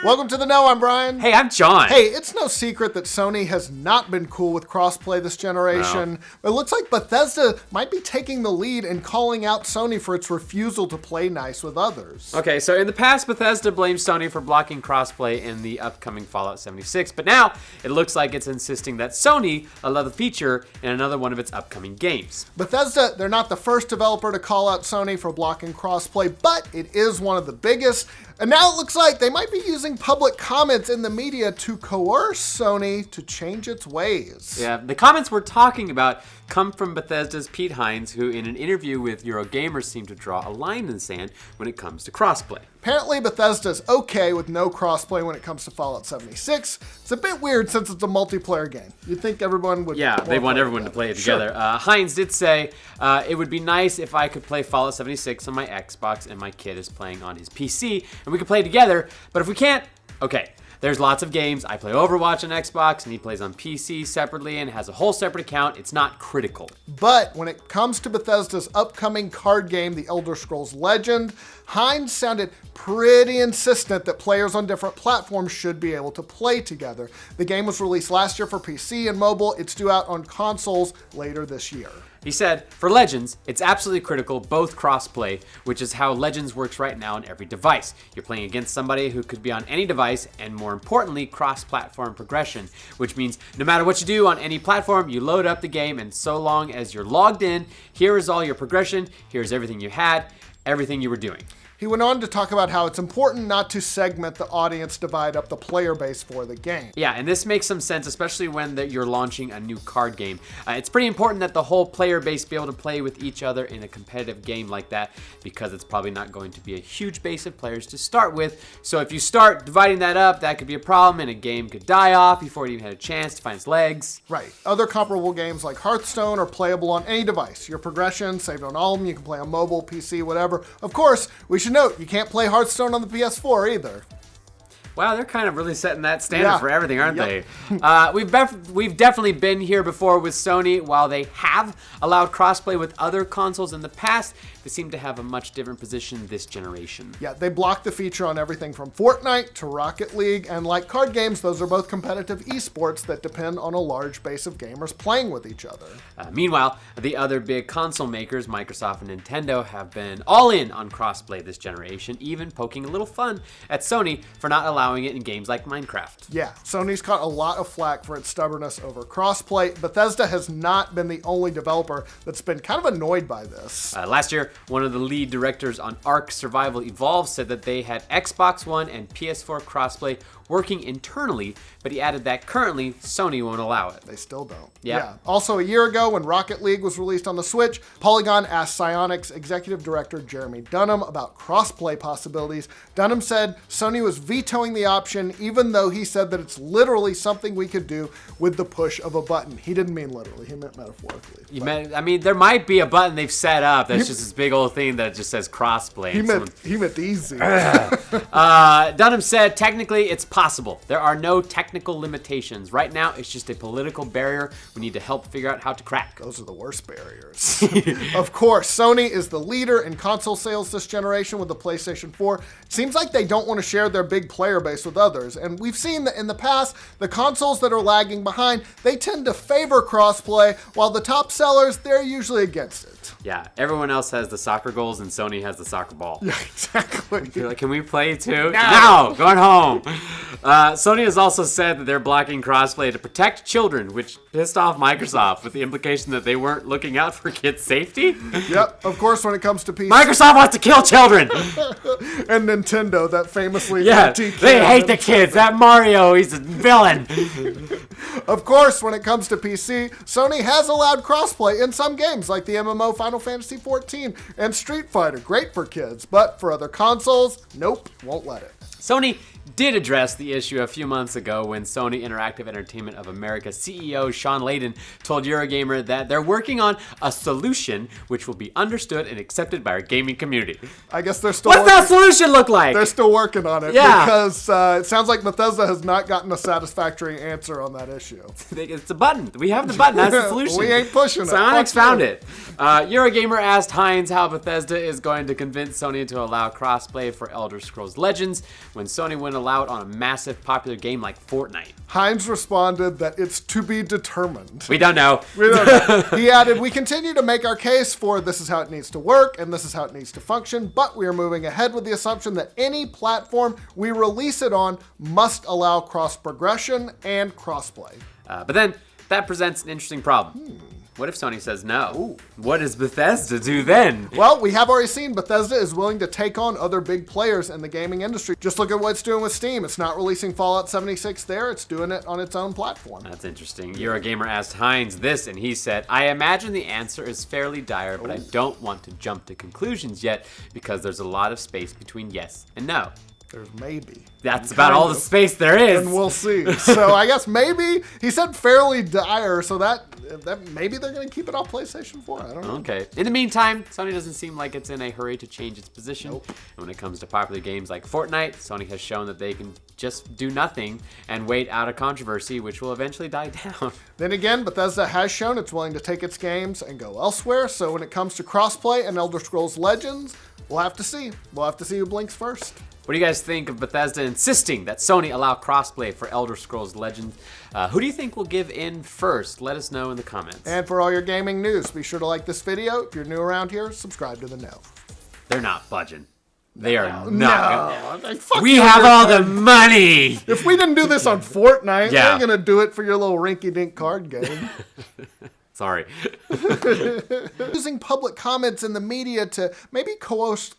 Welcome to the Know, I'm Brian. Hey, I'm John. Hey, it's no secret that Sony has not been cool with crossplay this generation. No. It looks like Bethesda might be taking the lead and calling out Sony for its refusal to play nice with others. Okay, so in the past, Bethesda blamed Sony for blocking crossplay in the upcoming Fallout 76, but now it looks like it's insisting that Sony allow the feature in another one of its upcoming games. Bethesda, they're not the first developer to call out Sony for blocking crossplay, but it is one of the biggest. And now it looks like they might be using public comments in the media to coerce Sony to change its ways. Yeah, the comments we're talking about come from Bethesda's Pete Hines, who in an interview with Eurogamer seemed to draw a line in the sand when it comes to crossplay. Apparently Bethesda's okay with no crossplay when it comes to Fallout 76. It's a bit weird since it's a multiplayer game. You'd think everyone would... Yeah, they want everyone to play it together. Sure. Hines did say, it would be nice if I could play Fallout 76 on my Xbox and my kid is playing on his PC, and we could play together, but if we can't, okay. There's lots of games. I play Overwatch on Xbox, and he plays on PC separately and has a whole separate account. It's not critical. But when it comes to Bethesda's upcoming card game, The Elder Scrolls Legend, Hines sounded pretty insistent that players on different platforms should be able to play together. The game was released last year for PC and mobile. It's due out on consoles later this year. He said, for Legends, it's absolutely critical, both cross-play, which is how Legends works right now on every device. You're playing against somebody who could be on any device, and more importantly, cross-platform progression, which means no matter what you do on any platform, you load up the game, and so long as you're logged in, here is all your progression, here's everything you had, everything you were doing. He went on to talk about how it's important not to segment the audience, divide up the player base for the game. Yeah, and this makes some sense, especially when you're launching a new card game. It's pretty important that the whole player base be able to play with each other in a competitive game like that, because it's probably not going to be a huge base of players to start with. So if you start dividing that up, that could be a problem, and a game could die off before it even had a chance to find its legs. Right. Other comparable games like Hearthstone are playable on any device. Your progression saved on all of them. You can play on mobile, PC, whatever. Of course, we should note, you can't play Hearthstone on the PS4 either. Wow, they're kind of really setting that standard for everything, aren't they? We've definitely been here before with Sony. While they have allowed crossplay with other consoles in the past, they seem to have a much different position this generation. Yeah, they blocked the feature on everything from Fortnite to Rocket League, and like card games, those are both competitive esports that depend on a large base of gamers playing with each other. Meanwhile, the other big console makers, Microsoft and Nintendo, have been all in on crossplay this generation, even poking a little fun at Sony for not allowing it in games like Minecraft. Yeah, Sony's caught a lot of flack for its stubbornness over crossplay. Bethesda has not been the only developer that's been kind of annoyed by this. Last year, one of the lead directors on Ark Survival Evolved said that they had Xbox One and PS4 crossplay working internally, but he added that currently Sony won't allow it. They still don't. Yep. Yeah. Also, a year ago when Rocket League was released on the Switch, Polygon asked Psyonix's executive director Jeremy Dunham about crossplay possibilities. Dunham said Sony was vetoing the option, even though he said that it's literally something we could do with the push of a button. He didn't mean literally, he meant metaphorically. There might be a button they've set up that's just this big old thing that just says crossplay. He meant easy. Dunham said, technically, it's possible. There are no technical limitations. Right now, it's just a political barrier we need to help figure out how to crack. Those are the worst barriers. Of course, Sony is the leader in console sales this generation with the PlayStation 4. It seems like they don't want to share their big player base with others. And we've seen that in the past, the consoles that are lagging behind, they tend to favor crossplay, while the top sellers, they're usually against it. Yeah, everyone else has the soccer goals and Sony has the soccer ball. Yeah, exactly. You're like, can we play too? No! Going home. Sony has also said that they're blocking crossplay to protect children, which pissed off Microsoft with the implication that they weren't looking out for kids' safety. Yep, of course when it comes to PC. Microsoft wants to kill children! And Nintendo, that famously they hate the kids. That Mario, he's a villain. Of course, when it comes to PC, Sony has allowed crossplay in some games like the MMO Final Fantasy XIV and Street Fighter. Great for kids, but for other consoles, nope, won't let it. Sony did address the issue a few months ago when Sony Interactive Entertainment of America CEO Sean Layden told Eurogamer that they're working on a solution which will be understood and accepted by our gaming community. I guess they're still What's that solution look like? They're still working on it because it sounds like Bethesda has not gotten a satisfactory answer on that issue. It's a button. We have the button. That's the solution. We ain't pushing it. Sonics found it. Eurogamer asked Hines how Bethesda is going to convince Sony to allow crossplay for Elder Scrolls Legends when Sony wouldn't allow it on a massive popular game like Fortnite. Hines responded that it's to be determined. We don't know. He added, we continue to make our case for this is how it needs to work and this is how it needs to function, but we are moving ahead with the assumption that any platform we release it on must allow cross-progression and crossplay. But then that presents an interesting problem. What if Sony says no? Ooh. What does Bethesda do then? Well, we have already seen Bethesda is willing to take on other big players in the gaming industry. Just look at what it's doing with Steam. It's not releasing Fallout 76 there. It's doing it on its own platform. That's interesting. Eurogamer asked Hines this, and he said, I imagine the answer is fairly dire, but I don't want to jump to conclusions yet because there's a lot of space between yes and no. There's maybe. That's about all the space there is. And we'll see. So I guess maybe, he said fairly dire, so that maybe they're going to keep it off PlayStation 4. I don't know. Okay. In the meantime, Sony doesn't seem like it's in a hurry to change its position. Nope. And when it comes to popular games like Fortnite, Sony has shown that they can just do nothing and wait out a controversy, which will eventually die down. Then again, Bethesda has shown it's willing to take its games and go elsewhere. So when it comes to crossplay and Elder Scrolls Legends, we'll have to see. We'll have to see who blinks first. What do you guys think of Bethesda insisting that Sony allow crossplay for Elder Scrolls Legends? Who do you think will give in first? Let us know in the comments. And for all your gaming news, be sure to like this video. If you're new around here, subscribe to the know. They're not budging. They are not. No. We have all the money. If we didn't do this on Fortnite, Yeah. we're going to do it for your little rinky-dink card game. Sorry. Using public comments in the media to maybe coerce